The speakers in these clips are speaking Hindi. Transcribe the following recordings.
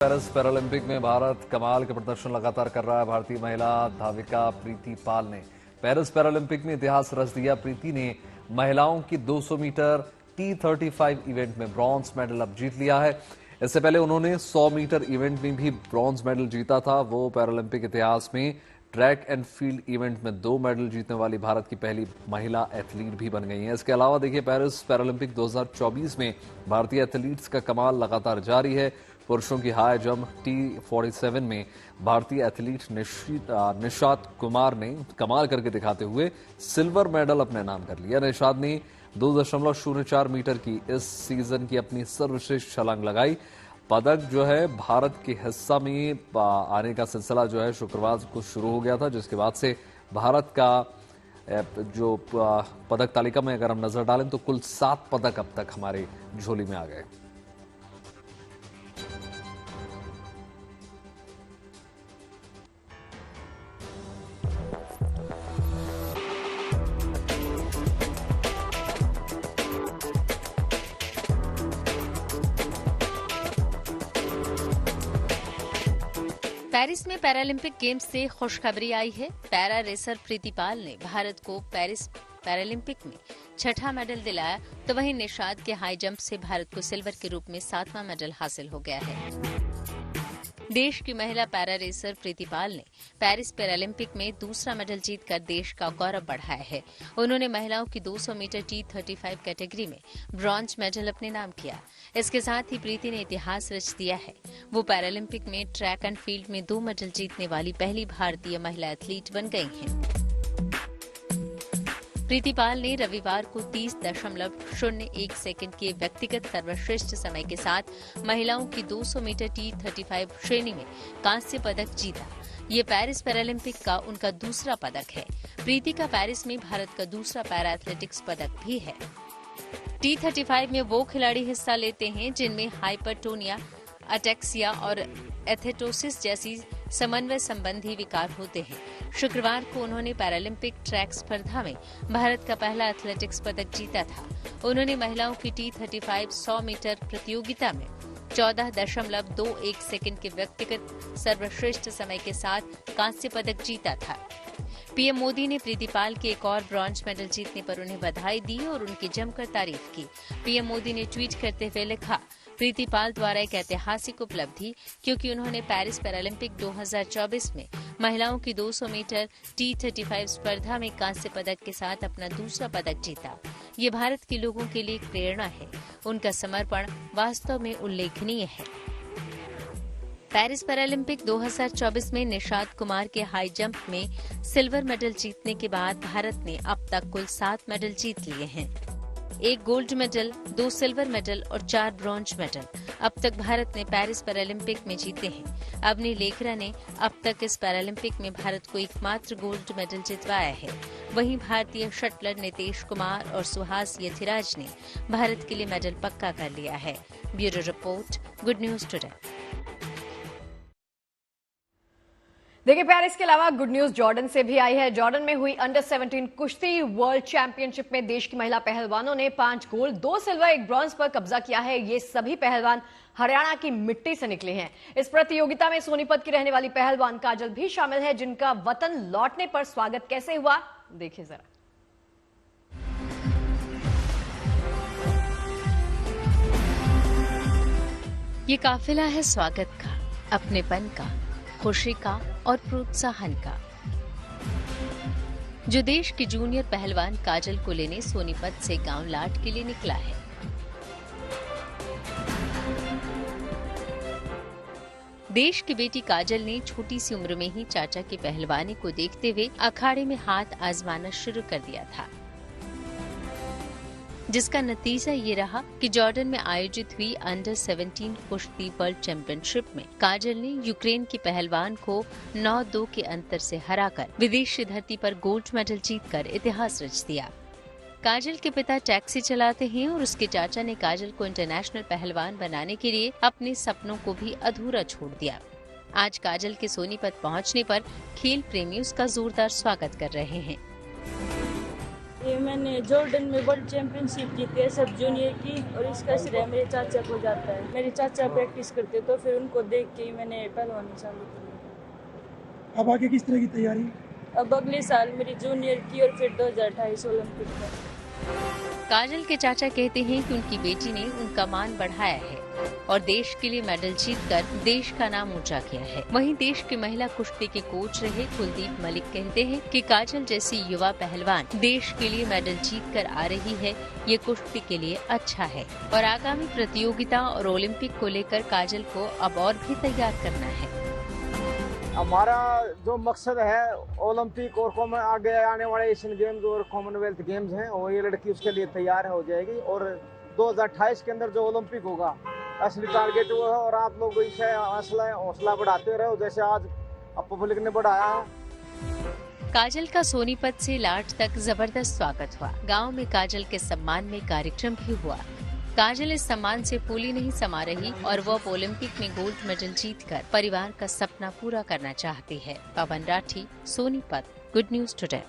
पेरिस पैरालंपिक में भारत कमाल के प्रदर्शन लगातार कर रहा है। भारतीय महिला धाविका प्रीति पाल ने पेरिस पैरालंपिक में इतिहास रच दिया। प्रीति ने महिलाओं की 200 मीटर T35 इवेंट में ब्रॉन्ज मेडल अब जीत लिया है। इससे पहले उन्होंने 100 मीटर इवेंट में भी ब्रॉन्ज मेडल जीता था। वो पैरालंपिक इतिहास में ट्रैक एंड फील्ड इवेंट में 2 मेडल जीतने वाली भारत की पहली महिला एथलीट भी बन गई हैं। इसके अलावा देखिए, पेरिस पैरालंपिक 2024 में भारतीय एथलीट्स का कमाल लगातार जारी है। पुरुषों की हाई जंप T47 में भारतीय एथलीट निशात कुमार ने कमाल करके दिखाते हुए सिल्वर मेडल अपने नाम कर लिया। निशात ने 2.04 मीटर की इस सीजन की अपनी सर्वश्रेष्ठ छलांग लगाई। पदक जो है भारत के हिस्सा में आने का सिलसिला जो है शुक्रवार को शुरू हो गया था, जिसके बाद से भारत का जो पदक तालिका में अगर हम नजर डालें तो कुल 7 पदक अब तक हमारे झोली में आ गए। पेरिस में पैरालंपिक गेम्स से खुशखबरी आई है। पैरा रेसर प्रीति पाल ने भारत को पेरिस पैरालंपिक में 6ठा मेडल दिलाया, तो वहीं निशात के हाई जंप से भारत को सिल्वर के रूप में 7वां मेडल हासिल हो गया है। देश की महिला पैरा रेसर प्रीति पाल ने पेरिस पैरालंपिक में दूसरा मेडल जीतकर देश का गौरव बढ़ाया है। उन्होंने महिलाओं की 200 मीटर T35 कैटेगरी में ब्रॉन्ज मेडल अपने नाम किया। इसके साथ ही प्रीति ने इतिहास रच दिया है। वो पैरालंपिक में ट्रैक एंड फील्ड में 2 मेडल जीतने वाली पहली भारतीय महिला एथलीट बन गई हैं। प्रीति पाल ने रविवार को 30.01 सेकंड के व्यक्तिगत सर्वश्रेष्ठ समय के साथ महिलाओं की 200 मीटर T35 श्रेणी में कांस्य पदक जीता। ये पेरिस पैरालंपिक का उनका दूसरा पदक है। प्रीति का पेरिस में भारत का दूसरा पैरा एथलेटिक्स पदक भी है। T35 में वो खिलाड़ी हिस्सा लेते हैं जिनमें हाइपरटोनिया, अटेक्सिया और एथेटोसिस जैसी समन्वय संबंधी विकार होते हैं। शुक्रवार को उन्होंने पैरालंपिक ट्रैक स्पर्धा में भारत का पहला एथलेटिक्स पदक जीता था। उन्होंने महिलाओं की T35 100 मीटर प्रतियोगिता में 14.21 सेकंड के व्यक्तिगत सर्वश्रेष्ठ समय के साथ कांस्य पदक जीता था। पीएम मोदी ने प्रीति पाल के एक और ब्रॉन्ज मेडल जीतने पर उन्हें बधाई दी और उनकी जमकर तारीफ की। पीएम मोदी ने ट्वीट करते हुए लिखा, प्रीति पाल द्वारा एक ऐतिहासिक उपलब्धि, क्योंकि उन्होंने पेरिस पैरालंपिक 2024 में महिलाओं की 200 मीटर T35 स्पर्धा में कांस्य पदक के साथ अपना दूसरा पदक जीता। ये भारत के लोगों के लिए एक प्रेरणा है। उनका समर्पण वास्तव में उल्लेखनीय है। पेरिस पैरालंपिक 2024 में निशात कुमार के हाई जंप में सिल्वर मेडल जीतने के बाद भारत ने अब तक कुल 7 मेडल जीत लिए हैं। 1 गोल्ड मेडल, 2 सिल्वर मेडल और 4 ब्रॉन्ज मेडल अब तक भारत ने पेरिस पैरालंपिक में जीते हैं। अवनी लेखरा ने अब तक इस पैरालंपिक में भारत को एकमात्र गोल्ड मेडल जितवाया है। वहीं भारतीय शटलर नितेश कुमार और सुहास यथिराज ने भारत के लिए मेडल पक्का कर लिया है। Bureau report, good news today. देखिए, पेरिस के अलावा गुड न्यूज जॉर्डन से भी आई है। जॉर्डन में हुई अंडर 17 कुश्ती वर्ल्ड चैंपियनशिप में देश की महिला पहलवानों ने 5 गोल्ड, 2 सिल्वर, 1 ब्रॉन्ज पर कब्जा किया है। ये सभी पहलवान हरियाणा की मिट्टी से निकले हैं। इस प्रतियोगिता में सोनीपत की रहने वाली पहलवान काजल भी शामिल है, जिनका वतन लौटने पर स्वागत कैसे हुआ, देखिए जरा। ये काफिला है स्वागत का, अपनेपन का, खुशी का और प्रोत्साहन का, जो देश की जूनियर पहलवान काजल को लेने सोनीपत से गांव लाट के लिए निकला है। देश की बेटी काजल ने छोटी सी उम्र में ही चाचा की पहलवानी को देखते हुए अखाड़े में हाथ आजमाना शुरू कर दिया था, जिसका नतीजा ये रहा कि जॉर्डन में आयोजित हुई अंडर 17 कुश्ती वर्ल्ड चैंपियनशिप में काजल ने यूक्रेन की पहलवान को 9-2 के अंतर से हराकर विदेशी धरती पर गोल्ड मेडल जीतकर इतिहास रच दिया। काजल के पिता टैक्सी चलाते हैं और उसके चाचा ने काजल को इंटरनेशनल पहलवान बनाने के लिए अपने सपनों को भी अधूरा छोड़ दिया। आज काजल के सोनीपत पहुंचने पर खेल प्रेमी उसका जोरदार स्वागत कर रहे हैं। ये मैंने जॉर्डन में वर्ल्ड चैंपियनशिप जीती है सब जूनियर की, और इसका श्रेय मेरे चाचा को जाता है। मेरे चाचा प्रैक्टिस करते तो फिर उनको देख के ही मैंने पहलवानी चालू की। अब आगे किस तरह की तैयारी? अब अगले साल मेरी जूनियर की और फिर 2028 ओलंपिक का। काजल के चाचा कहते हैं कि उनकी बेटी ने उनका मान बढ़ाया है और देश के लिए मेडल जीतकर देश का नाम ऊंचा किया है। वहीं देश के महिला कुश्ती के कोच रहे कुलदीप मलिक कहते हैं कि काजल जैसी युवा पहलवान देश के लिए मेडल जीतकर आ रही है, ये कुश्ती के लिए अच्छा है और आगामी प्रतियोगिता और ओलंपिक को लेकर काजल को अब और भी तैयार करना है। हमारा जो मकसद है ओलंपिक और आगे आने वाले एशियन गेम्स और कॉमनवेल्थ गेम्स हैं, और ये लड़की उसके लिए तैयार हो जाएगी और 2028 के अंदर जो ओलंपिक होगा असली टारगेट वो है। और आप लोग इसे हौसला बढ़ाते रहो जैसे आज पब्लिक ने बढ़ाया। काजल का सोनीपत से लाट तक जबरदस्त स्वागत हुआ। गांव में काजल के सम्मान में कार्यक्रम भी हुआ। काजल इस सम्मान से फूली नहीं समा रही और वो अब ओलंपिक में गोल्ड मेडल जीतकर परिवार का सपना पूरा करना चाहती है। Pawan Rathi, Sonipat, good news today.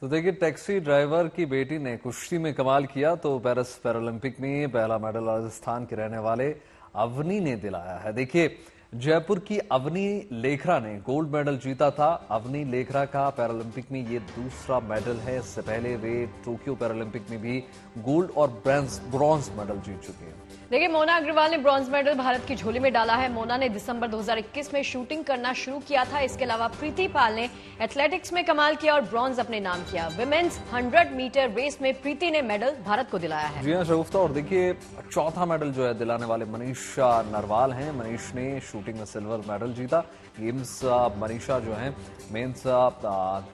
तो देखिए, टैक्सी ड्राइवर की बेटी ने कुश्ती में कमाल किया तो पेरिस पैरालंपिक में पहला मेडल राजस्थान के रहने वाले अवनी ने दिलाया है। देखिए, जयपुर की अवनी लेखरा ने गोल्ड मेडल जीता था। अवनी लेखरा का पैरालंपिक में ये दूसरा मेडल है। इससे पहले वे टोक्यो पैरालंपिक में भी गोल्ड और ब्रॉन्ज मेडल जीत चुके हैं। देखिए, मोना अग्रवाल ने ब्रॉन्ज मेडल भारत की झोली में डाला है। मोना ने दिसंबर 2021 में शूटिंग करना शुरू किया था। इसके अलावा प्रीति पाल ने एथलेटिक्स में कमाल किया और ब्रॉन्ज अपने नाम किया। विमेन्स 100 मीटर रेस में प्रीति ने मेडल भारत को दिलाया है। जी हाँ शगुफ्ता, और देखिए चौथा मेडल जो है दिलाने वाले मनीषा नरवाल हैं। मनीष ने शूटिंग में सिल्वर मेडल जीता। गेम्स मनीषा जो है मेन्स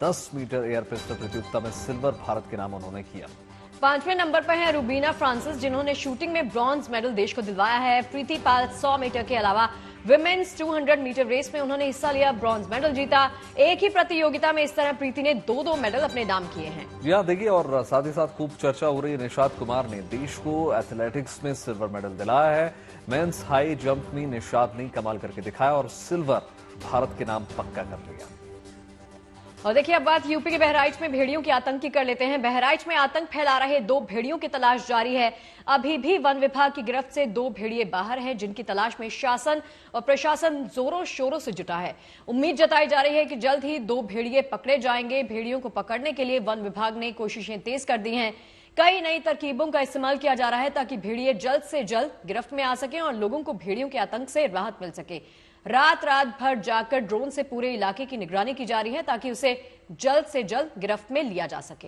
10 मीटर एयर पिस्टल प्रतियोगिता में सिल्वर भारत के नाम उन्होंने किया। 5वें नंबर पर है रूबीना फ्रांसिस, जिन्होंने शूटिंग में ब्रॉन्ज मेडल देश को दिलवाया है। प्रीति पाल 100 मीटर के अलावा विमेन्स 200 मीटर रेस में उन्होंने हिस्सा लिया, ब्रॉन्ज मेडल जीता। एक ही प्रतियोगिता में इस तरह प्रीति ने 2-2 मेडल अपने नाम किए हैं। जी हाँ, देखिए, और साथ ही साथ खूब चर्चा हो रही है, निशात कुमार ने देश को एथलेटिक्स में सिल्वर मेडल दिलाया है। मेंस हाई जंप में निशात ने कमाल करके दिखाया और सिल्वर भारत के नाम पक्का कर लिया। और देखिए, अब बात यूपी के बहराइच में भेड़ियों के आतंक की कर लेते हैं। बहराइच में आतंक फैला रहे 2 भेड़ियों की तलाश जारी है। अभी भी वन विभाग की गिरफ्त से 2 भेड़िए बाहर हैं, जिनकी तलाश में शासन और प्रशासन जोरों शोरों से जुटा है। उम्मीद जताई जा रही है कि जल्द ही 2 भेड़िए पकड़े जाएंगे। भेड़ियों को पकड़ने के लिए वन विभाग ने कोशिशें तेज कर दी हैं। कई नई तरकीबों का इस्तेमाल किया जा रहा है ताकि भेड़िए जल्द से जल्द गिरफ्त में आ सकें और लोगों को भेड़ियों के आतंक से राहत मिल सके। रात भर जाकर ड्रोन से पूरे इलाके की निगरानी की जा रही है ताकि उसे जल्द से जल्द गिरफ्त में लिया जा सके।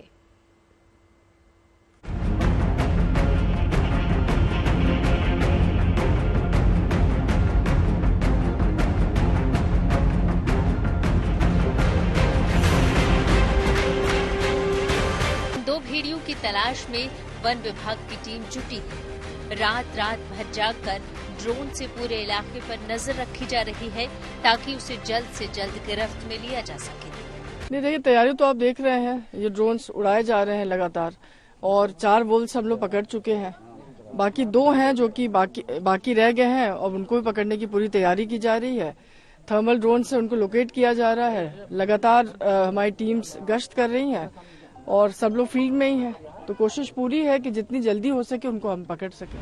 दो भेड़ियों की तलाश में वन विभाग की टीम जुटी है। रात भर जागकर ड्रोन से पूरे इलाके पर नजर रखी जा रही है ताकि उसे जल्द से जल्द गिरफ्त में लिया जा सके। नहीं, देखिए, तैयारी तो आप देख रहे हैं, ये ड्रोन्स उड़ाए जा रहे हैं लगातार और 4 वुल्व्स हम लोग पकड़ चुके हैं। बाकी 2 हैं जो कि बाकी रह गए हैं और उनको भी पकड़ने की पूरी तैयारी की जा रही है। थर्मल ड्रोन से उनको लोकेट किया जा रहा है। लगातार हमारी टीम्स गश्त कर रही हैं और सब लोग फील्ड में ही हैं, तो कोशिश पूरी है कि जितनी जल्दी हो सके उनको हम पकड़ सकें।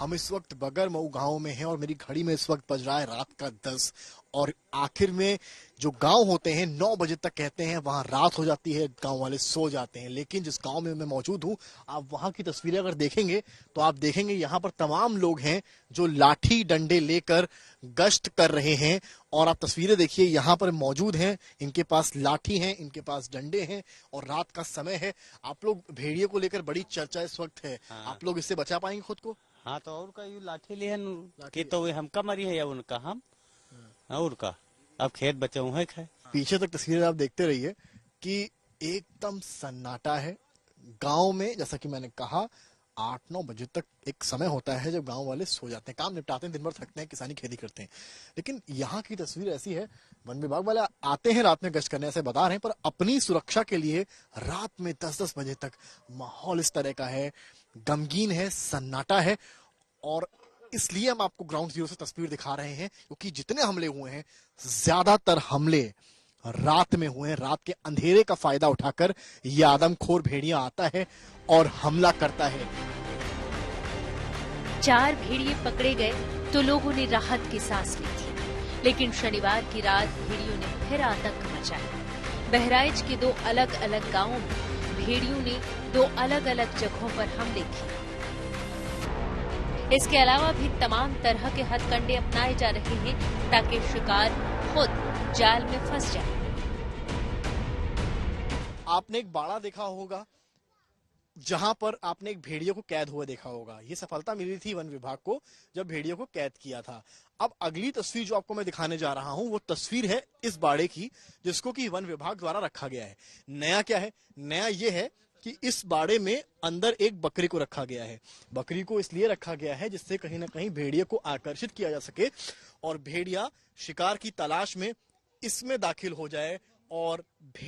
हम इस वक्त बगर मऊ गांव में हैं और मेरी घड़ी में इस वक्त बज रहा है रात का 10 और आखिर में जो गांव होते हैं 9 बजे तक कहते हैं वहां रात हो जाती है, गांव वाले सो जाते हैं। लेकिन जिस गांव में मैं मौजूद हूं, आप वहां की तस्वीरें अगर देखेंगे तो आप देखेंगे यहां पर तमाम लोग हैं जो लाठी डंडे लेकर गश्त कर रहे हैं। और आप तस्वीरें देखिए, यहाँ पर मौजूद हैं, इनके पास लाठी हैं, इनके पास डंडे हैं और रात का समय है। आप लोग भेड़िए को लेकर बड़ी चर्चा इस वक्त है। आप लोग इससे बचा पाएंगे खुद को? हाँ, तो और का यू लाठी लिहन के तो हमका मरी है या उनका हम और का अब खेत बचे हुए खाए। पीछे तक तस्वीरें आप देखते रहिए कि एकदम सन्नाटा है गांव में। जैसा कि मैंने कहा, 8-9 बजे तक एक समय होता है जब गांव वाले सो जाते हैं, काम निपटाते हैं, दिन भर थकते हैं, किसानी खेती करते हैं। लेकिन यहाँ की तस्वीर ऐसी है, वन विभाग वाले आते हैं रात में गश्त करने, ऐसे बता रहे हैं, पर अपनी सुरक्षा के लिए रात में 10-10 बजे तक माहौल इस तरह का है, गमगीन है, सन्नाटा है। और इसलिए हम आपको ग्राउंड जीरो से तस्वीर दिखा रहे हैं क्योंकि जितने हमले हुए हैं, ज्यादातर हमले रात में हुए हैं। रात के अंधेरे का फायदा उठाकर यह आदमखोर भेड़िया आता है और हमला करता है। 4 भेड़िए पकड़े गए तो लोगों ने राहत की सांस ली थी, लेकिन शनिवार की रात भेड़ियों ने फिर आतंक मचाया। बहराइच के 2 अलग अलग गांवों में भेड़ियों ने 2 अलग अलग जगहों पर हमले किए। इसके अलावा भी तमाम तरह के हथकंडे अपनाए जा रहे हैं ताकि शिकार खुद जाल में फंस जाए। आपने एक बाड़ा देखा होगा जहां पर आपने एक भेड़िए को कैद हुआ देखा होगा। ये सफलता मिली थी वन विभाग को जब भेड़िए को कैद किया था। अब अगली तस्वीर जो आपको मैं दिखाने जा रहा हूं वो तस्वीर है इस बाड़े की, जिसको कि वन विभाग द्वारा रखा गया है। नया क्या है? नया ये है कि इस बाड़े में अंदर एक बकरी को रखा गया है। बकरी को इसलिए रखा गया है जिससे कहीं ना कहीं भेड़िए को आकर्षित किया जा सके और भेड़िया शिकार की तलाश में इसमें दाखिल हो जाए और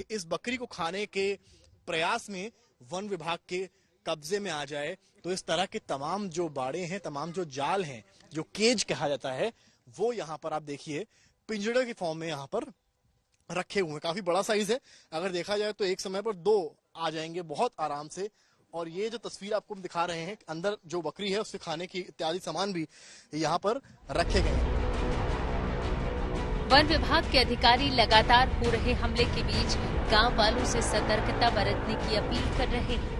इस बकरी को खाने के प्रयास में वन विभाग के कब्जे में आ जाए। तो इस तरह के तमाम जो बाड़े हैं, तमाम जो जाल हैं, जो केज कहा जाता है, वो यहाँ पर आप देखिए पिंजड़े की फॉर्म में यहाँ पर रखे हुए हैं। काफी बड़ा साइज है। अगर देखा जाए तो एक समय पर 2 आ जाएंगे बहुत आराम से। और ये जो तस्वीर आपको हम दिखा रहे हैं, अंदर जो बकरी है उसके खाने की इत्यादि सामान भी यहाँ पर रखे गए हैं। वन विभाग के अधिकारी लगातार हो रहे हमले के बीच गांव वालों से सतर्कता बरतने की अपील कर रहे हैं।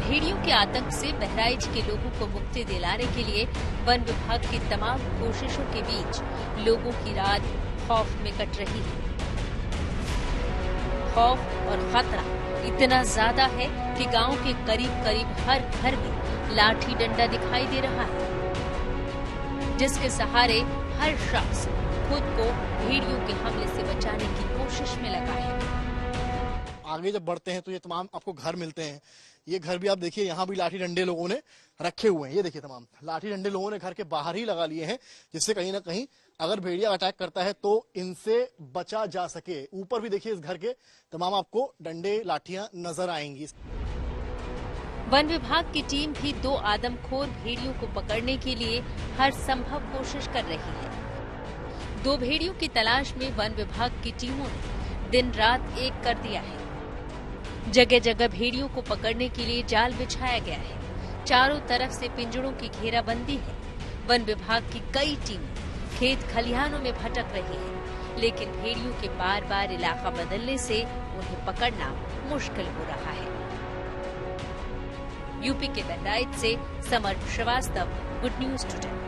भेड़ियों के आतंक से बहराइच के लोगों को मुक्ति दिलाने के लिए वन विभाग की तमाम कोशिशों के बीच लोगों की रात खौफ में कट रही है। खौफ और खतरा इतना ज्यादा है कि गांव के करीब करीब हर घर में लाठी डंडा दिखाई दे रहा है, जिसके सहारे हर शख्स खुद को भेड़ियों के हमले से बचाने की कोशिश में लगा है। आगे जब बढ़ते हैं तो ये तमाम आपको घर मिलते हैं। ये घर भी आप देखिए, यहाँ भी लाठी डंडे लोगों ने रखे हुए हैं। ये देखिए तमाम लाठी डंडे लोगों ने घर के बाहर ही लगा लिए हैं, जिससे कहीं ना कहीं अगर भेड़िया अटैक करता है तो इनसे बचा जा सके। ऊपर भी देखिए इस घर के तमाम आपको डंडे लाठियां नजर आएंगी। वन विभाग की टीम भी 2 आदमखोर भेड़ियों को पकड़ने के लिए हर संभव कोशिश कर रही है। 2 भेड़ियों की तलाश में वन विभाग की टीमों ने दिन रात एक कर दिया है। जगह जगह भेड़ियों को पकड़ने के लिए जाल बिछाया गया है। चारों तरफ से पिंजड़ों की घेराबंदी है। वन विभाग की कई टीमें खेत खलिहानों में भटक रही है, लेकिन भेड़ियों के बार बार इलाका बदलने से उन्हें पकड़ना मुश्किल हो रहा है। यूपी के बहराइच से Samar Srivastava, good news today.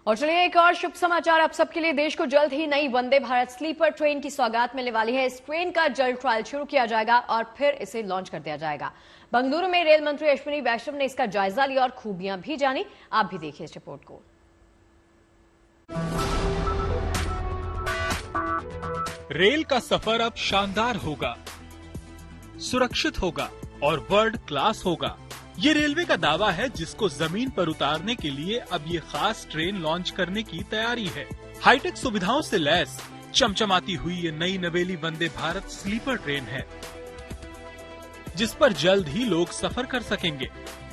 और चलिए एक और शुभ समाचार आप सबके लिए। देश को जल्द ही नई वंदे भारत स्लीपर ट्रेन की सौगात मिलने वाली है। इस ट्रेन का जल्द ट्रायल शुरू किया जाएगा और फिर इसे लॉन्च कर दिया जाएगा। बेंगलुरु में रेल मंत्री अश्विनी वैष्णव ने इसका जायजा लिया और खूबियां भी जानी। आप भी देखिए इस रिपोर्ट को। रेल का सफर अब शानदार होगा, सुरक्षित होगा और वर्ल्ड क्लास होगा। ये रेलवे का दावा है, जिसको जमीन पर उतारने के लिए अब ये खास ट्रेन लॉन्च करने की तैयारी है। हाईटेक सुविधाओं से लैस चमचमाती हुई ये नई नवेली वंदे भारत स्लीपर ट्रेन है, जिस पर जल्द ही लोग सफर कर सकेंगे।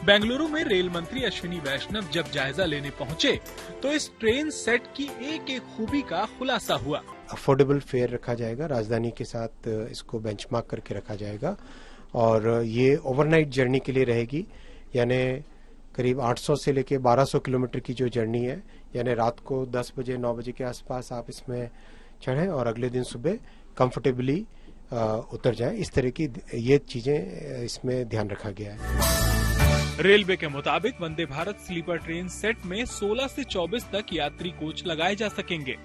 बेंगलुरु में रेल मंत्री अश्विनी वैष्णव जब जायजा लेने पहुंचे तो इस ट्रेन सेट की एक एक खूबी का खुलासा हुआ। अफोर्डेबल फेयर रखा जाएगा, राजधानी के साथ इसको बेंचमार्क करके रखा जाएगा और ये ओवरनाइट जर्नी के लिए रहेगी। यानी करीब 800 से लेके 1200 किलोमीटर की जो जर्नी है, यानी रात को 10 बजे 9 बजे के आसपास आप इसमें चढ़ें और अगले दिन सुबह कंफर्टेबली उतर जाए। इस तरह की ये चीजें इसमें ध्यान रखा गया है। रेलवे के मुताबिक Vande Bharat sleeper train set में 16 से 24 तक यात्री कोच लगाए जा सकेंगे।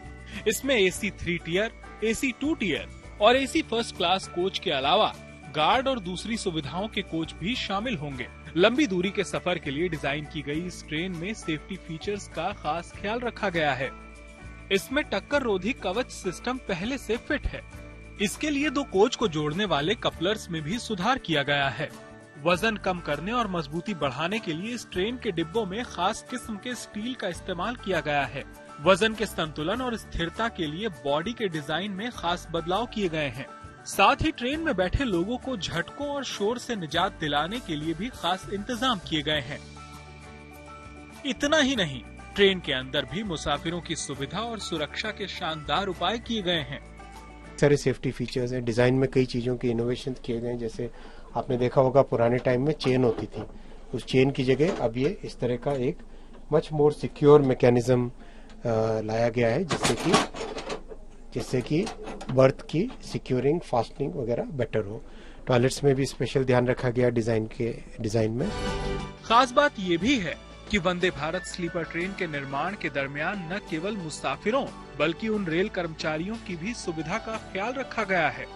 इसमें AC 3 टियर, AC 2 टियर और AC फर्स्ट क्लास कोच के अलावा गार्ड और दूसरी सुविधाओं के कोच भी शामिल होंगे। लंबी दूरी के सफर के लिए डिजाइन की गई इस ट्रेन में सेफ्टी फीचर्स का खास ख्याल रखा गया है। इसमें टक्कर रोधी कवच सिस्टम पहले से फिट है। इसके लिए 2 कोच को जोड़ने वाले कपलर्स में भी सुधार किया गया है। वजन कम करने और मजबूती बढ़ाने के लिए इस ट्रेन के डिब्बों में खास किस्म के स्टील का इस्तेमाल किया गया है। वजन के संतुलन और स्थिरता के लिए बॉडी के डिजाइन में खास बदलाव किए गए हैं। साथ ही ट्रेन में बैठे लोगों को झटकों और शोर से निजात दिलाने के लिए भी खास इंतजाम किए गए हैं। इतना ही नहीं, ट्रेन के अंदर भी मुसाफिरों की सुविधा और सुरक्षा के शानदार उपाय किए गए हैं। सारे सेफ्टी फीचर्स हैं, डिजाइन में कई चीजों के इनोवेशन किए गए हैं। जैसे आपने देखा होगा पुराने टाइम में चेन होती थी, उस चेन की जगह अब ये इस तरह का एक मच मोर सिक्योर मैकेनिज्म लाया गया है, जिससे कि बर्थ की सिक्योरिंग, फास्टनिंग वगैरह बेटर हो। टॉयलेट्स में भी स्पेशल ध्यान रखा गया डिजाइन में। खास बात ये भी है कि वंदे भारत स्लीपर ट्रेन के निर्माण के दरमियान न केवल मुसाफिरों बल्कि उन रेल कर्मचारियों की भी सुविधा का ख्याल रखा गया है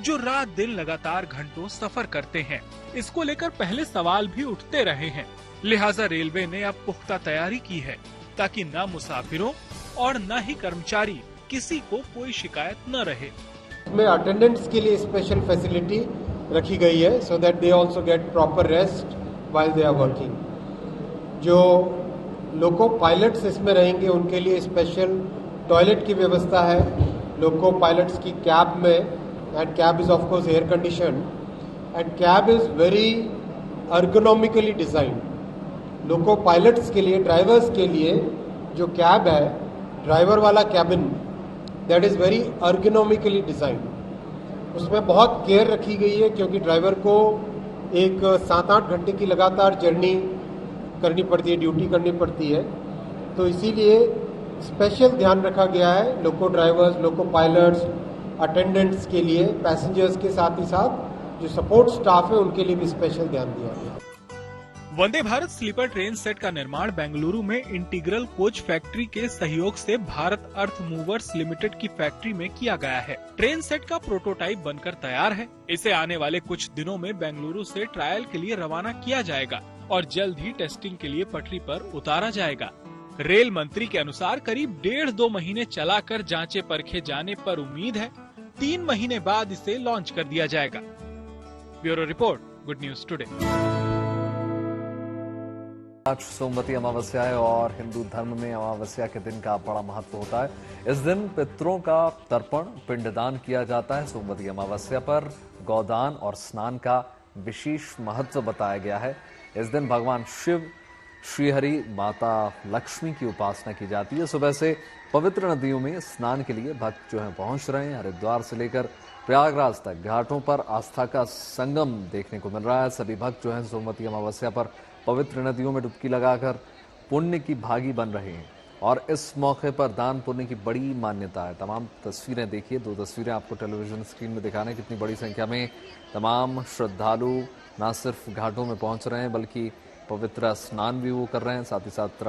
जो रात दिन लगातार घंटों सफर करते हैं। इसको लेकर पहले सवाल भी उठते रहे हैं, लिहाजा रेलवे ने अब पुख्ता तैयारी की है ताकि न मुसाफिरों और न ही कर्मचारी किसी को कोई शिकायत न रहे। इसमें अटेंडेंट्स के लिए स्पेशल फैसिलिटी रखी गई है so that they also get proper rest while they are working. जो लोको पायलट्स इसमें रहेंगे उनके लिए स्पेशल टॉयलेट की व्यवस्था है लोको पायलट्स की कैब में, and cab is of course air condition and cab is very ergonomically design. Loco pilots के लिए, ड्राइवर्स के लिए जो कैब है, ड्राइवर वाला cabin, that is very ergonomically design. उसमें बहुत केयर रखी गई है क्योंकि ड्राइवर को एक 7-8 घंटे की लगातार जर्नी करनी पड़ती है, ड्यूटी करनी पड़ती है, तो इसीलिए स्पेशल ध्यान रखा गया है लोको ड्राइवर्स, लोको पायलट्स, अटेंडेंट्स के लिए, पैसेंजर्स के साथ ही साथ जो सपोर्ट स्टाफ है उनके लिए भी स्पेशल ध्यान दिया गया है। Vande Bharat sleeper train set का निर्माण बेंगलुरु में इंटीग्रल कोच फैक्ट्री के सहयोग से भारत अर्थ मूवर्स लिमिटेड की फैक्ट्री में किया गया है। ट्रेन सेट का प्रोटोटाइप बनकर तैयार है। इसे आने वाले कुछ दिनों में बेंगलुरु से ट्रायल के लिए रवाना किया जाएगा और जल्द ही टेस्टिंग के लिए पटरी पर उतारा जाएगा। रेल मंत्री के अनुसार करीब 1.5-2 महीने चलाकर जांचे परखे जाने पर उम्मीद है 3 महीने बाद इसे लॉन्च कर दिया जाएगा। Bureau report, good news today. आज सोमवती अमावस्या है और हिंदू धर्म में अमावस्या के दिन का बड़ा महत्व होता है। इस दिन पितरों का तर्पण, पिंडदान किया जाता है। सोमवती अमावस्या पर गौदान और स्नान का विशेष महत्व बताया गया है। इस दिन भगवान शिव, श्रीहरि, माता लक्ष्मी की उपासना की जाती है। सुबह से पवित्र नदियों में स्नान के लिए भक्त जो हैं पहुंच रहे हैं। हरिद्वार से लेकर प्रयागराज तक घाटों पर आस्था का संगम देखने को मिल रहा है। सभी भक्त जो हैं सोमवती अमावस्या पर पवित्र नदियों में डुबकी लगाकर पुण्य की भागी बन रहे हैं और इस मौके पर दान पुण्य की बड़ी मान्यता है। तमाम तस्वीरें देखिए, 2 तस्वीरें आपको टेलीविजन स्क्रीन में दिखा रहे हैं। कितनी बड़ी संख्या में तमाम श्रद्धालु न सिर्फ घाटों में पहुंच रहे हैं बल्कि पवित्र स्नान भी वो कर रहे हैं। साथ ही साथ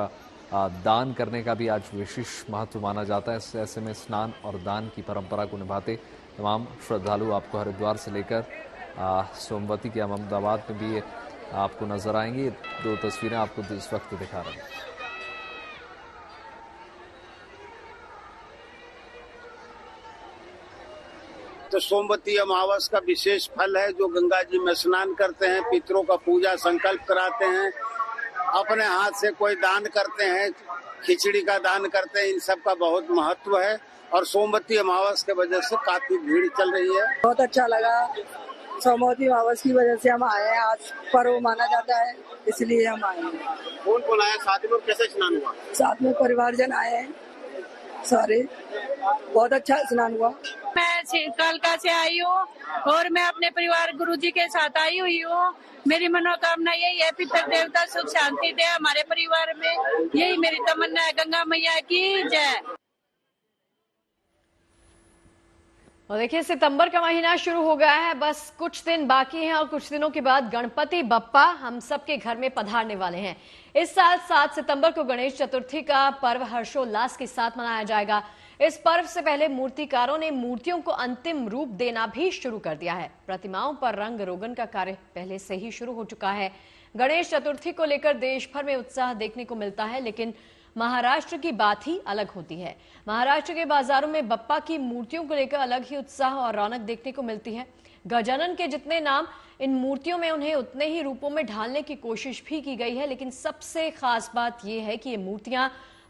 दान करने का भी आज विशेष महत्व माना जाता है। ऐसे में स्नान और दान की परंपरा को निभाते तमाम श्रद्धालु आपको हरिद्वार से लेकर सोमवती के अहमदाबाद में भी आपको नजर आएंगी। 2 तस्वीरें आपको इस वक्त दिखा रहे हैं। तो सोमवती अमावस का विशेष फल है। जो गंगा जी में स्नान करते हैं, पितरों का पूजा संकल्प कराते हैं, अपने हाथ से कोई दान करते हैं, खिचड़ी का दान करते हैं, इन सब का बहुत महत्व है और सोमवती अमावस के वजह से काफी भीड़ चल रही है। बहुत अच्छा लगा। सोमवती अमावस की वजह से हम आए हैं। आज पर्व माना जाता है इसलिए हम आए हैं। कौन कौन आया साथ में, कैसे स्नान हुआ? साथ में परिवारजन आए हैं सारे। बहुत अच्छा स्नान हुआ। मैं कालका से आई हूँ और मैं अपने परिवार गुरुजी के साथ आई हुई हूँ। मेरी मनोकामना यही है, पितर देवता सुख शांति दे हमारे परिवार में, यही मेरी तमन्ना है। गंगा मैया की जय। और देखिए, सितंबर का महीना शुरू हो गया है, बस कुछ दिन बाकी हैं और कुछ दिनों के बाद गणपति बप्पा हम सबके घर में पधारने वाले हैं। इस साल 7 सितंबर को गणेश चतुर्थी का पर्व हर्षोल्लास के साथ मनाया जाएगा। इस पर्व से पहले मूर्तिकारों ने मूर्तियों को अंतिम रूप देना भी शुरू कर दिया है। प्रतिमाओं पर रंग रोगन का कार्य पहले से ही शुरू हो चुका है। गणेश चतुर्थी को लेकर देश भर में उत्साह देखने को मिलता है, लेकिन महाराष्ट्र की बात ही अलग होती है। महाराष्ट्र के बाजारों में बप्पा की मूर्तियों को लेकर अलग ही उत्साह और रौनक देखने को मिलती है। गजानन के जितने नाम, इन मूर्तियों में उन्हें उतने ही रूपों में ढालने की कोशिश भी की गई है, लेकिन सबसे खास बात यह है कि ये मूर्तियां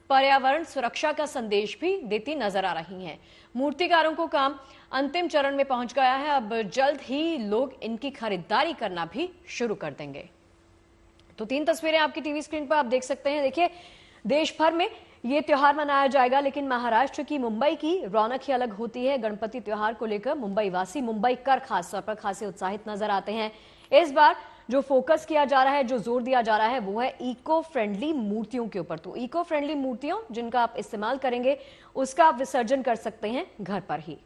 पर्यावरण सुरक्षा का संदेश भी देती नजर आ रही हैं। मूर्तिकारों को काम अंतिम चरण में पहुंच गया है। अब जल्द ही लोग इनकी खरीदारी करना भी शुरू कर देंगे। तो 3 तस्वीरें आपकी टीवी स्क्रीन पर आप देख सकते हैं। देखिए, देश भर में ये त्योहार मनाया जाएगा, लेकिन महाराष्ट्र की मुंबई की रौनक ही अलग होती है। गणपति त्योहार को लेकर मुंबई वासी, मुंबईकर खासतौर पर खासे उत्साहित नजर आते हैं। इस बार जो फोकस किया जा रहा है, जो जोर दिया जा रहा है, वो है इको फ्रेंडली मूर्तियों के ऊपर। तो इको फ्रेंडली मूर्तियों जिनका आप इस्तेमाल करेंगे, उसका आप विसर्जन कर सकते हैं घर पर ही।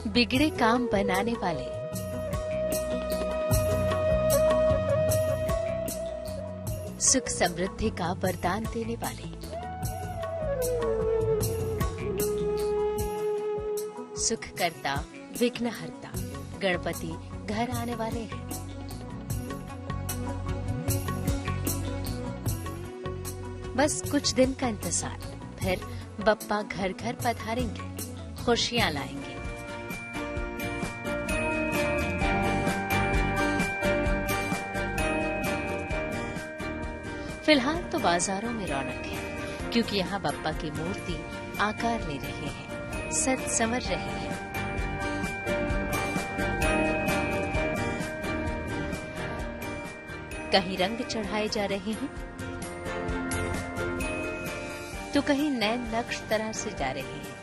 बिगड़े काम बनाने वाले, सुख समृद्धि का वरदान देने वाले, सुख करता विघ्न हरता गणपति घर आने वाले हैं। बस कुछ दिन का इंतजार, फिर बप्पा घर घर पधारेंगे, खुशियां लाएंगे। फिलहाल तो बाजारों में रौनक है, क्योंकि यहाँ बप्पा की मूर्ति आकार ले रहे हैं, सज संवर रही है। कहीं रंग चढ़ाए जा रहे हैं, तो कहीं नए नक्श तराशे जा रहे हैं,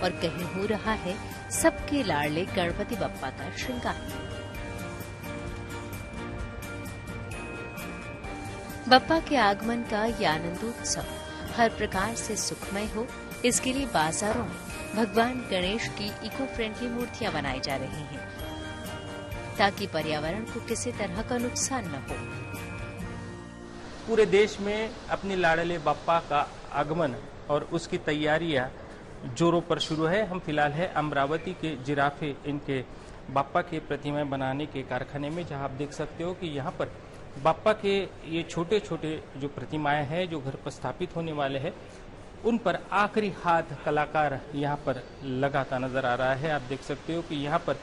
और कहीं हो रहा है सबके लाडले गणपति बप्पा का श्रृंगार। बप्पा के आगमन का ये आनंदोत्सव हर प्रकार से सुखमय हो, इसके लिए बाजारों में भगवान गणेश की इको फ्रेंडली मूर्तियां बनाई जा रही हैं, ताकि पर्यावरण को किसी तरह का नुकसान न हो। पूरे देश में अपने लाडले बप्पा का आगमन और उसकी तैयारियां जोरों पर शुरू है। हम फिलहाल है अमरावती के जिराफे इनके बप्पा के प्रतिमाएं बनाने के कारखाने में, जहां आप देख सकते हो कि यहाँ पर बप्पा के ये छोटे छोटे जो प्रतिमाएं हैं जो घर पर स्थापित होने वाले हैं, उन पर आखिरी हाथ कलाकार यहाँ पर लगाता नजर आ रहा है। आप देख सकते हो कि यहाँ पर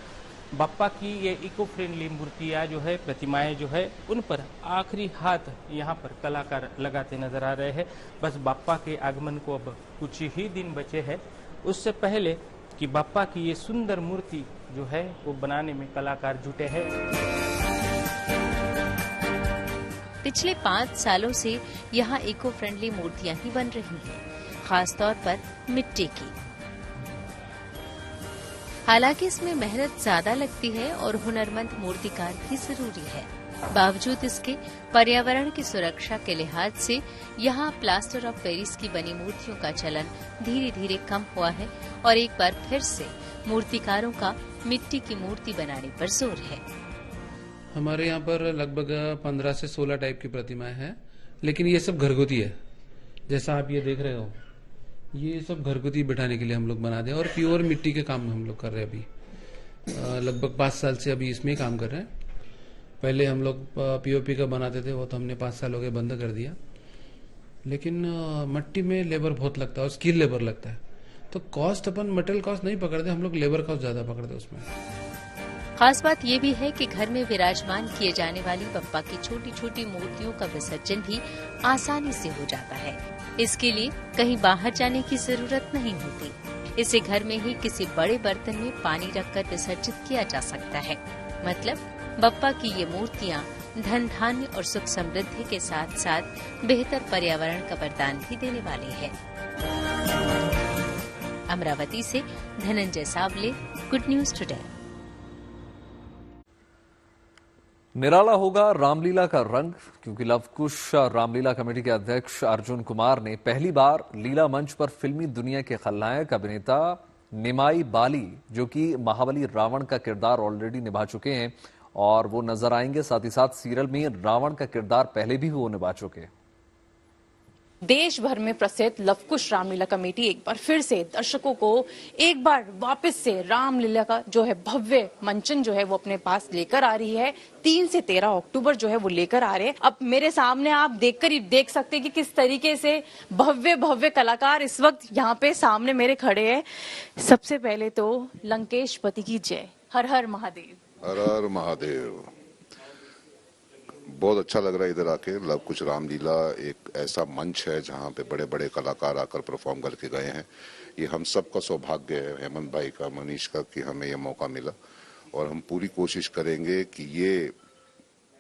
बप्पा की ये इको फ्रेंडली मूर्तियाँ जो है, प्रतिमाएं जो है, उन पर आखिरी हाथ यहाँ पर कलाकार लगाते नजर आ रहे हैं। बस बप्पा के आगमन को अब कुछ ही दिन बचे हैं, उससे पहले कि बप्पा की ये सुंदर मूर्ति जो है वो बनाने में कलाकार जुटे हैं। पिछले 5 सालों से यहाँ इको फ्रेंडली मूर्तियां ही बन रही हैं, खासतौर पर मिट्टी की। हालांकि इसमें मेहनत ज्यादा लगती है और हुनरमंद मूर्तिकार भी जरूरी है। बावजूद इसके पर्यावरण की सुरक्षा के लिहाज से यहाँ प्लास्टर ऑफ पेरिस की बनी मूर्तियों का चलन धीरे धीरे कम हुआ है, और एक बार फिर से मूर्तिकारों का मिट्टी की मूर्ति बनाने पर जोर है। हमारे यहाँ पर लगभग 15 से 16 टाइप की प्रतिमाएं हैं, लेकिन ये सब घरगुती है। जैसा आप ये देख रहे हो, ये सब घरगुती बिठाने के लिए हम लोग बना दे, और प्योर मिट्टी के काम हम लोग कर रहे हैं। अभी लगभग 5 साल से अभी इसमें काम कर रहे हैं। पहले हम लोग पीओपी का बनाते थे, वो तो हमने 5 साल हो गए बंद कर दिया। लेकिन मिट्टी में लेबर बहुत लगता है और स्किल लेबर लगता है, तो कॉस्ट अपन मटेरियल कॉस्ट नहीं पकड़ते, हम लोग लेबर कॉस्ट ज्यादा पकड़ते उसमें। खास बात ये भी है कि घर में विराजमान किए जाने वाली बप्पा की छोटी छोटी मूर्तियों का विसर्जन भी आसानी से हो जाता है। इसके लिए कहीं बाहर जाने की जरूरत नहीं होती। इसे घर में ही किसी बड़े बर्तन में पानी रखकर विसर्जित किया जा सकता है। मतलब बप्पा की ये मूर्तियाँ धन धान्य और सुख समृद्धि के साथ साथ बेहतर पर्यावरण का वरदान भी देने वाली है। अमरावती से धनंजय सावले, गुड न्यूज टुडे। निराला होगा रामलीला का रंग, क्योंकि लवकुश रामलीला कमेटी के अध्यक्ष अर्जुन कुमार ने पहली बार लीला मंच पर फिल्मी दुनिया के खलनायक अभिनेता निमाई बाली, जो कि महाबली रावण का किरदार ऑलरेडी निभा चुके हैं और वो नजर आएंगे। साथ ही साथ सीरियल में रावण का किरदार पहले भी वो निभा चुके हैं। देश भर में प्रसिद्ध लवकुश रामलीला कमेटी एक बार फिर से दर्शकों को एक बार वापस से रामलीला का जो है भव्य मंचन जो है वो अपने पास लेकर आ रही है। 3 से 13 अक्टूबर जो है वो लेकर आ रहे हैं। अब मेरे सामने आप देखकर ही देख सकते हैं कि किस तरीके से भव्य भव्य कलाकार इस वक्त यहाँ पे सामने मेरे खड़े हैं। सबसे पहले तो लंकेशपति की जय, हर हर महादेव। हर हर महादेव। बहुत अच्छा लग रहा है इधर आके। लव कुश रामलीला एक ऐसा मंच है जहाँ पे बड़े बड़े कलाकार आकर परफॉर्म करके गए हैं। ये हम सबका सौभाग्य है, हेमंत भाई का, मनीष का, कि हमें ये मौका मिला और हम पूरी कोशिश करेंगे कि ये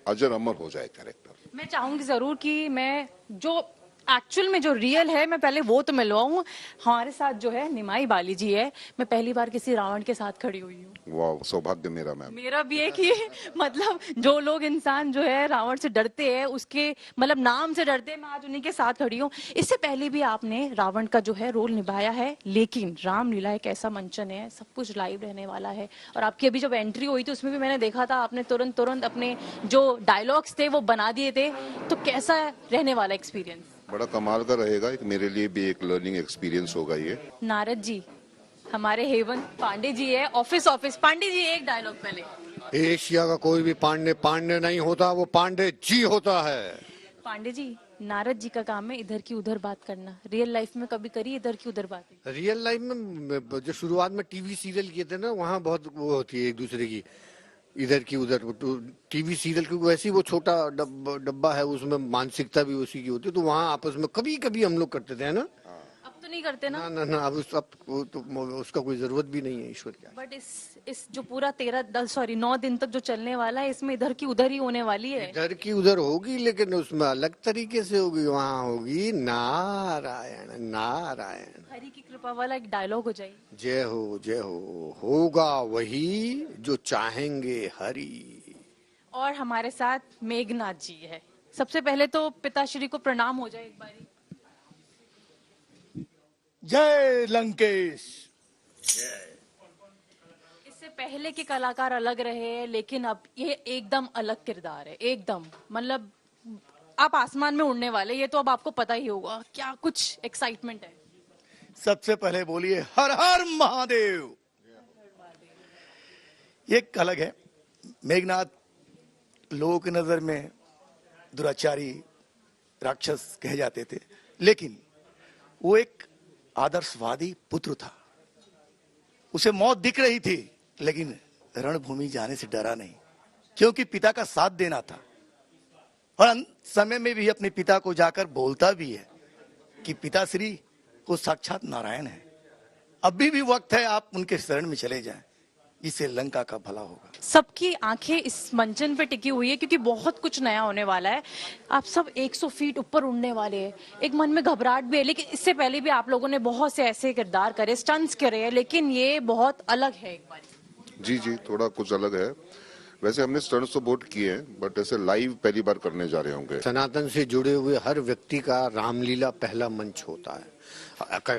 अजर अमर हो जाए कैरेक्टर। मैं चाहूंगी जरूर कि मैं जो एक्चुअल में जो रियल है मैं पहले वो तो मिलवाऊं। हमारे साथ जो है निमाई बाली जी है। मैं पहली बार किसी रावण के साथ खड़ी हुई हूँ। वाह, सौभाग्य मेरा मैम। मेरा भी है कि मतलब जो लोग इंसान जो है रावण से डरते हैं, उसके मतलब नाम से डरते हैं, मैं आज उन्हीं के साथ खड़ी हूँ। इससे पहले भी आपने रावण का जो है रोल निभाया है, लेकिन रामलीला एक ऐसा मंचन है, सब कुछ लाइव रहने वाला है। और आपकी अभी जब एंट्री हुई थी उसमें भी मैंने देखा था आपने तुरंत अपने जो डायलॉग्स थे वो बना दिए थे। तो कैसा रहने वाला एक्सपीरियंस? बड़ा कमाल का रहेगा, एक मेरे लिए भी एक लर्निंग एक्सपीरियंस होगा ये। नारद जी, हमारे हेवन पांडे जी है, ऑफिस पांडे जी, एक डायलॉग पहले। एशिया का कोई भी पांडे नहीं होता, वो पांडे जी होता है। पांडे जी, नारद जी का काम है इधर की उधर बात करना। रियल लाइफ में कभी करी इधर की उधर बात? रियल लाइफ में जो शुरुआत में टीवी सीरियल किए थे ना, वहाँ बहुत वो होती है एक दूसरे की इधर की उधर। टीवी सीरियल क्योंकि वैसे ही वो छोटा डब्बा है, उसमें मानसिकता भी उसी की होती है, तो वहाँ आपस में कभी कभी हम लोग करते थे, है ना। अब तो नहीं करते ना। ना अब तो उसका कोई जरूरत भी नहीं है, ईश्वर क्या। बट इस जो पूरा 9 दिन तक जो चलने वाला है, इसमें इधर की उधर ही होने वाली है। इधर की उधर होगी, लेकिन उसमें अलग तरीके से होगी। वहाँ होगी नारायण नारायण, हरि की कृपा वाला एक डायलॉग हो जाए। जय हो, होगा वही जो चाहेंगे हरि। और हमारे साथ मेघनाथ जी है। सबसे पहले तो पिताश्री को प्रणाम हो जाए एक बारी। जय लंकेश। इससे पहले के कलाकार अलग रहे हैं, लेकिन अब ये एकदम अलग किरदार है, एकदम मतलब आप आसमान में उड़ने वाले, ये तो अब आपको पता ही होगा। क्या कुछ एक्साइटमेंट है? सबसे पहले बोलिए हर हर महादेव। ये अलग है। मेघनाथ लोगों की नजर में दुराचारी राक्षस कहे जाते थे, लेकिन वो एक आदर्शवादी पुत्र था। उसे मौत दिख रही थी, लेकिन रणभूमि जाने से डरा नहीं, क्योंकि पिता का साथ देना था। और अंत समय में भी अपने पिता को जाकर बोलता भी है कि पिताश्री को साक्षात नारायण है। अभी भी वक्त है, आप उनके शरण में चले जाएं, इससे लंका का भला होगा। सबकी आंखें इस मंचन पे टिकी हुई है, क्योंकि बहुत कुछ नया होने वाला है। आप सब 100 फीट ऊपर उड़ने वाले हैं। एक मन में घबराहट भी है, लेकिन इससे पहले भी आप लोगों ने बहुत से ऐसे किरदार करे, स्टंट्स करे हैं, लेकिन ये बहुत अलग है एक बार। जी, थोड़ा कुछ अलग है। वैसे हमने स्टंट्स तो बहुत किए हैं, बट ऐसे लाइव पहली बार करने जा रहे होंगे। सनातन से जुड़े हुए हर व्यक्ति का रामलीला पहला मंच होता है।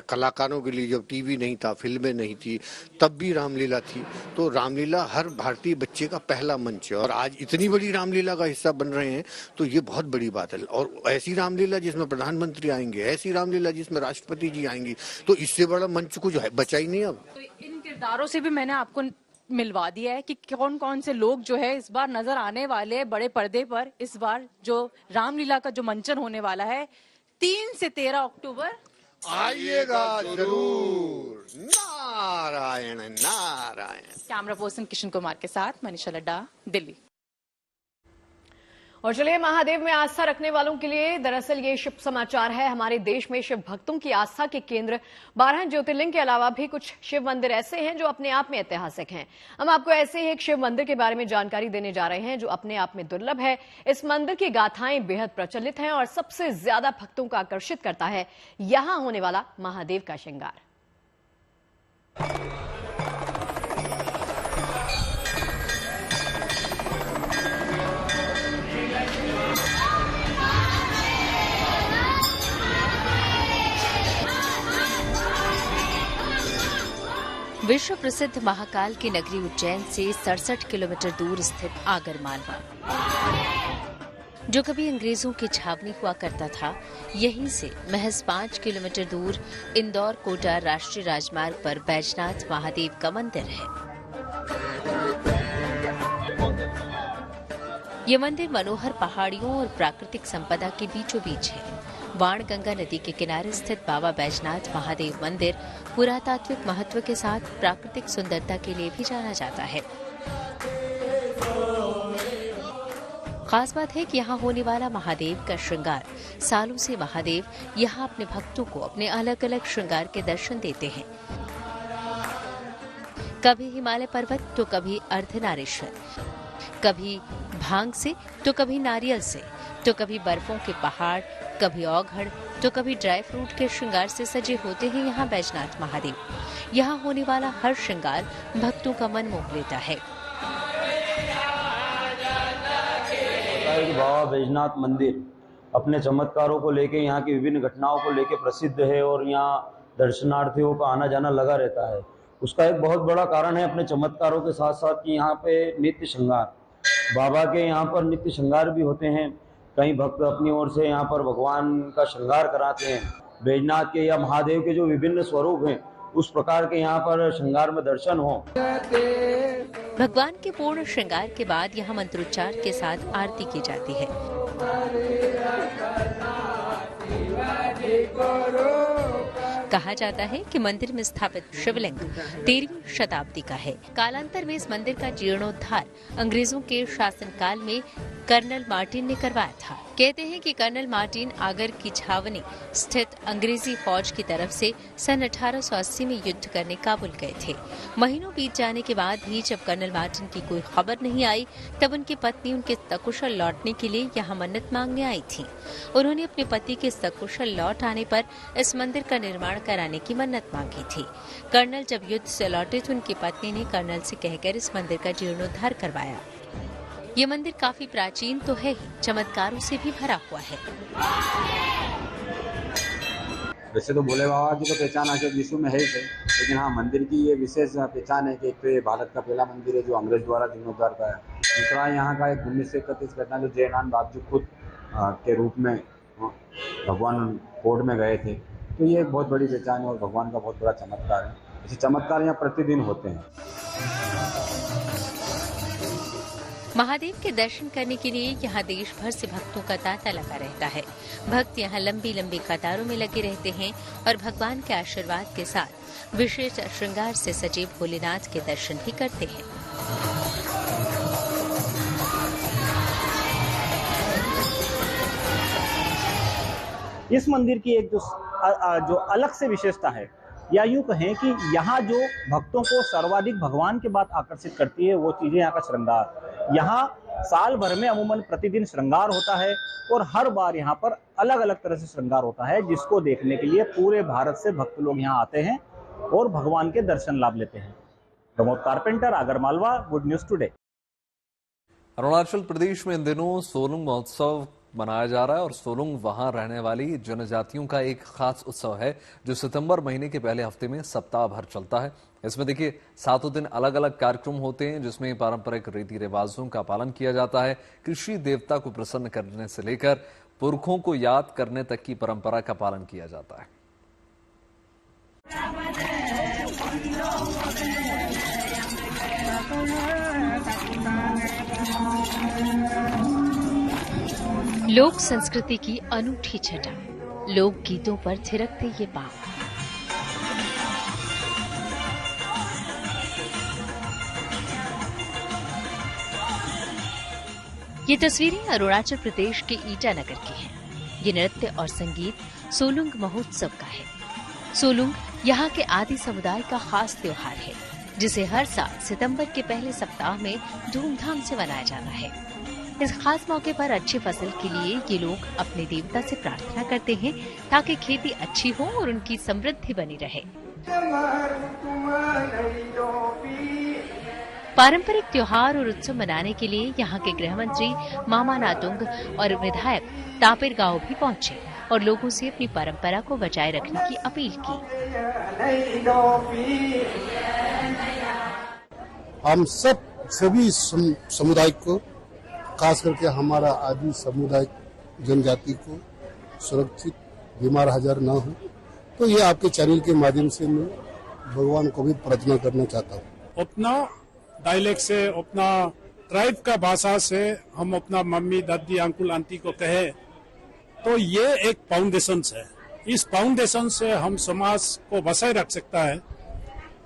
कलाकारों के लिए जब टीवी नहीं था, फिल्में नहीं थी, तब भी रामलीला थी। तो रामलीला हर भारतीय बच्चे का पहला मंच है, और आज इतनी बड़ी रामलीला का हिस्सा बन रहे हैं, तो ये बहुत बड़ी बात है। और ऐसी रामलीला जिसमें प्रधानमंत्री आएंगे, ऐसी रामलीला जिसमें राष्ट्रपति जी आएंगी, तो इससे बड़ा मंच कुछ है बचा ही नहीं। अब तो इन किरदारों से भी मैंने आपको मिलवा दिया है कि कौन कौन से लोग जो है इस बार नजर आने वाले हैं बड़े पर्दे पर। इस बार जो रामलीला का जो मंचन होने वाला है 3 से 13 अक्टूबर, आइएगा जरूर। नारायण नारायण। कैमरा पर्सन किशन कुमार के साथ मनीषा लड्डा, दिल्ली। और चलिए, महादेव में आस्था रखने वालों के लिए दरअसल ये शुभ समाचार है। हमारे देश में शिव भक्तों की आस्था के केंद्र 12 ज्योतिर्लिंग के अलावा भी कुछ शिव मंदिर ऐसे हैं जो अपने आप में ऐतिहासिक हैं। हम आपको ऐसे ही एक शिव मंदिर के बारे में जानकारी देने जा रहे हैं जो अपने आप में दुर्लभ है। इस मंदिर की गाथाएं बेहद प्रचलित हैं और सबसे ज्यादा भक्तों को आकर्षित करता है यहां होने वाला महादेव का श्रृंगार। विश्व प्रसिद्ध महाकाल की नगरी उज्जैन से 67 किलोमीटर दूर स्थित आगरमालवा, जो कभी अंग्रेजों की छावनी हुआ करता था, यहीं से महज 5 किलोमीटर दूर इंदौर कोटा राष्ट्रीय राजमार्ग पर बैजनाथ महादेव का मंदिर है। ये मंदिर मनोहर पहाड़ियों और प्राकृतिक संपदा के बीचों बीच है। वाणगंगा नदी के किनारे स्थित बाबा बैजनाथ महादेव मंदिर पुरातात्विक महत्व के साथ प्राकृतिक सुंदरता के लिए भी जाना जाता है। खास बात है कि यहाँ होने वाला महादेव का श्रृंगार, सालों से महादेव यहाँ अपने भक्तों को अपने अलग अलग श्रृंगार के दर्शन देते हैं। कभी हिमालय पर्वत तो कभी अर्धनारीश्वर, कभी भांग से तो कभी नारियल से, तो कभी बर्फों के पहाड़, कभी औघड़ तो कभी ड्राई फ्रूट के श्रृंगार से सजे होते हैं यहाँ बैजनाथ महादेव। यहाँ होने वाला हर श्रृंगार भक्तों का मन मोह लेता है। बाबा बैजनाथ मंदिर अपने चमत्कारों को लेके, यहाँ की विभिन्न घटनाओं को लेके प्रसिद्ध है और यहाँ दर्शनार्थियों का आना जाना लगा रहता है। उसका एक बहुत बड़ा कारण है अपने चमत्कारों के साथ साथ कि यहाँ पे नित्य श्रृंगार, बाबा के यहाँ पर नित्य श्रृंगार भी होते हैं। कई भक्त अपनी ओर से यहाँ पर भगवान का श्रृंगार कराते हैं। बैजनाथ के या महादेव के जो विभिन्न स्वरूप हैं, उस प्रकार के यहाँ पर श्रृंगार में दर्शन हो। भगवान के पूर्ण श्रृंगार के बाद यहाँ मंत्रोच्चार के साथ आरती की जाती है। कहा जाता है कि मंदिर में स्थापित शिवलिंग 13वीं शताब्दी का है। कालांतर में इस मंदिर का जीर्णोद्धार अंग्रेजों के शासनकाल में कर्नल मार्टिन ने करवाया था। कहते हैं कि कर्नल मार्टिन आगर की छावनी स्थित अंग्रेजी फौज की तरफ से सन 1880 में युद्ध करने काबुल गए थे। महीनों बीत जाने के बाद भी जब कर्नल मार्टिन की कोई खबर नहीं आई, तब उनकी पत्नी उनके सकुशल लौटने के लिए यहाँ मन्नत मांगने आई थी। उन्होंने अपने पति के सकुशल लौट आने पर इस मंदिर का निर्माण कराने की मन्नत मांगी थी। कर्नल जब युद्ध से लौटे तो उनकी पत्नी ने कर्नल से कहकर इस मंदिर का जीर्णोद्धार करवाया। ये मंदिर काफी प्राचीन तो है ही, चमत्कारों से भी भरा हुआ है। वैसे तो भोले बाबा की तो पहचान आके विश्व में है ही है, लेकिन हाँ मंदिर की ये विशेष पहचान है कि एक तो ये भारत का पहला मंदिर है जो अंग्रेज द्वारा जीर्णोद्धार का है। दूसरा यहाँ का एक 1931 घटना जो जयनारायण बापू खुद के रूप में भगवान कोर्ट में गए थे, तो ये एक बहुत बड़ी पहचान है और भगवान का बहुत बड़ा चमत्कार है। ऐसे चमत्कार यहाँ प्रतिदिन होते हैं। महादेव के दर्शन करने के लिए यहाँ देश भर से भक्तों का तांता लगा रहता है। भक्त यहाँ लंबी लंबी कतारों में लगे रहते हैं और भगवान के आशीर्वाद के साथ विशेष श्रृंगार से सजे भोलेनाथ के दर्शन भी करते हैं। इस मंदिर की एक जो अलग से विशेषता है, या यूं कहें कि यहाँ जो भक्तों को सर्वाधिक भगवान के बाद आकर्षित करती है वो चीजें यहाँ का श्रृंगार। यहाँ साल भर में अमूमन प्रतिदिन श्रृंगार होता है और हर बार यहाँ पर अलग अलग तरह से श्रृंगार होता है, जिसको देखने के लिए पूरे भारत से भक्त लोग यहाँ आते हैं और भगवान के दर्शन लाभ लेते हैं। Pramod Carpenter, Agar Malwa, good news today. Arunachal Pradesh में इन दिनों सोलुंग महोत्सव मनाया जा रहा है और सोलुंग वहां रहने वाली जनजातियों का एक खास उत्सव है जो सितंबर महीने के पहले हफ्ते में सप्ताह भर चलता है। इसमें देखिए 7 दिन अलग अलग कार्यक्रम होते हैं जिसमें पारंपरिक रीति रिवाजों का पालन किया जाता है। कृषि देवता को प्रसन्न करने से लेकर पुरखों को याद करने तक की परंपरा का पालन किया जाता है। लोक संस्कृति की अनूठी छटा, लोक गीतों पर थिरकते ये पांव। ये तस्वीरें अरुणाचल प्रदेश के ईटानगर की हैं। ये नृत्य और संगीत सोलुंग महोत्सव का है। सोलुंग यहाँ के आदि समुदाय का खास त्योहार है जिसे हर साल सितंबर के पहले सप्ताह में धूमधाम से मनाया जाता है। इस खास मौके पर अच्छी फसल के लिए ये लोग अपने देवता से प्रार्थना करते हैं ताकि खेती अच्छी हो और उनकी समृद्धि बनी रहे। पारंपरिक त्योहार और उत्सव मनाने के लिए यहाँ के गृह मंत्री मामा नातुंग और विधायक तापिर गांव भी पहुँचे और लोगों से अपनी परंपरा को बचाए रखने की अपील की। हम सभी समुदाय को, खास करके हमारा आदि समुदाय जनजाति को सुरक्षित, बीमार आजार ना हो, तो ये आपके चैनल के माध्यम से मैं भगवान को भी प्रार्थना करना चाहता हूँ। अपना डायलेक्ट से, अपना ट्राइब का भाषा से हम अपना मम्मी, दादी, अंकुल, आंटी को कहे तो ये एक फाउंडेशन है। इस फाउंडेशन से हम समाज को बचाए रख सकता है।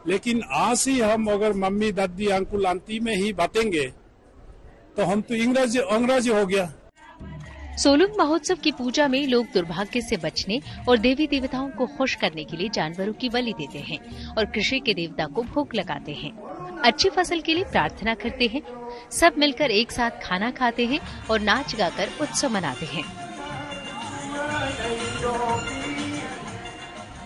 लेकिन आज ही हम अगर मम्मी, दादी, अंकुल, आंटी में ही बांटेंगे तो हम तो अंग्रेजी हो गया। सोलुंग महोत्सव की पूजा में लोग दुर्भाग्य से बचने और देवी देवताओं को खुश करने के लिए जानवरों की बलि देते हैं और कृषि के देवता को भोग लगाते हैं। अच्छी फसल के लिए प्रार्थना करते हैं। सब मिलकर एक साथ खाना खाते हैं और नाच गाकर उत्सव मनाते हैं।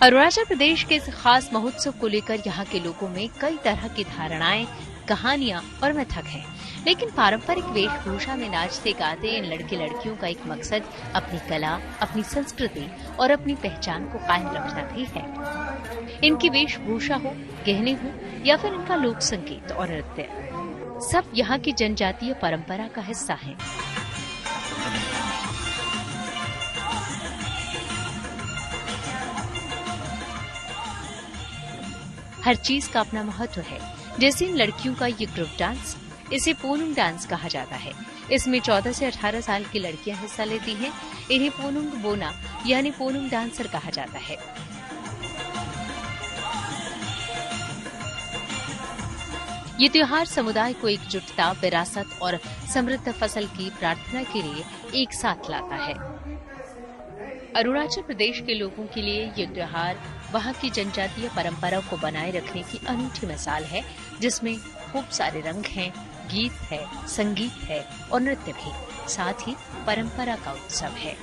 अरुणाचल प्रदेश के इस खास महोत्सव को लेकर यहाँ के लोगों में कई तरह की धारणाएं, कहानियां और मिथक हैं। लेकिन पारंपरिक वेशभूषा में नाचते गाते इन लड़के लड़कियों का एक मकसद अपनी कला, अपनी संस्कृति और अपनी पहचान को कायम रखना भी है। इनकी वेशभूषा हो, गहने हो या फिर इनका लोक संगीत और नृत्य, सब यहाँ की जनजातीय परंपरा का हिस्सा है। हर चीज का अपना महत्व है। जैसे इन लड़कियों का ये ग्रुप डांस, इसे पोनुंग डांस कहा जाता है। इसमें 14 से 18 साल की लड़कियां हिस्सा लेती हैं। इन्हें पोनुंग बोना यानी पोनुंग डांसर कहा जाता है। ये त्योहार समुदाय को एकजुटता, विरासत और समृद्ध फसल की प्रार्थना के लिए एक साथ लाता है। अरुणाचल प्रदेश के लोगों के लिए ये त्योहार वहाँ की जनजातीय परंपरा को बनाए रखने की अनूठी मिसाल है, जिसमें खूब सारे रंग हैं, गीत है, संगीत है और नृत्य भी, साथ ही परंपरा का उत्सव है।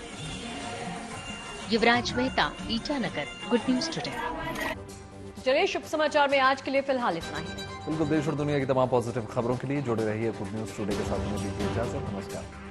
Yuvraj Mehta, Itanagar, good news today. चलिए शुभ समाचार में आज के लिए फिलहाल इतना ही। बिल्कुल, देश और दुनिया की तमाम पॉजिटिव खबरों के लिए जुड़े रहिए गुड न्यूज टुडे के साथ। में दीजिए इजाजत, नमस्कार।